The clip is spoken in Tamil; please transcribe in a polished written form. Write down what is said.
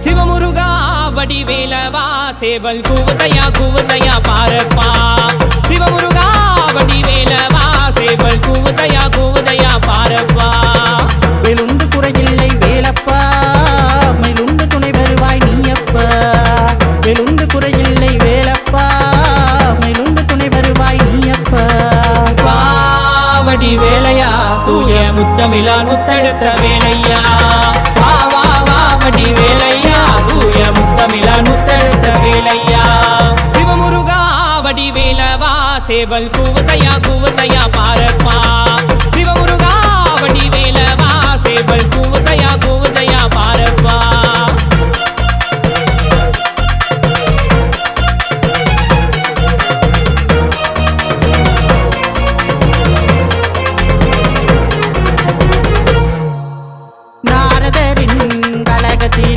சிவமுருகா வடிவேலவா சேவல் கூவதையா பாரப்பா சிவமுருகா வடிவேலவா சேவல் கூவதையா பாரப்பா வேலுண்டு குறையில்லை வேலப்பா மயிலுண்டு துணை வருவாய் நீயப்பா வேலுண்டு குறையில்லை வேலப்பா மயிலுண்டு துணை வருவாய் நீயப்பா வடி வேலையா தூய முத்தமிழால் முத்தெடுத்த வேலையா வா வா வா வடி வேலையா தூய முத்தமிழால் முத்தெடுத்த வேலையா சிவமுருகா வடி வேலவா சேவல் கூவதையா பாரப்பா சிவமுருகா வடி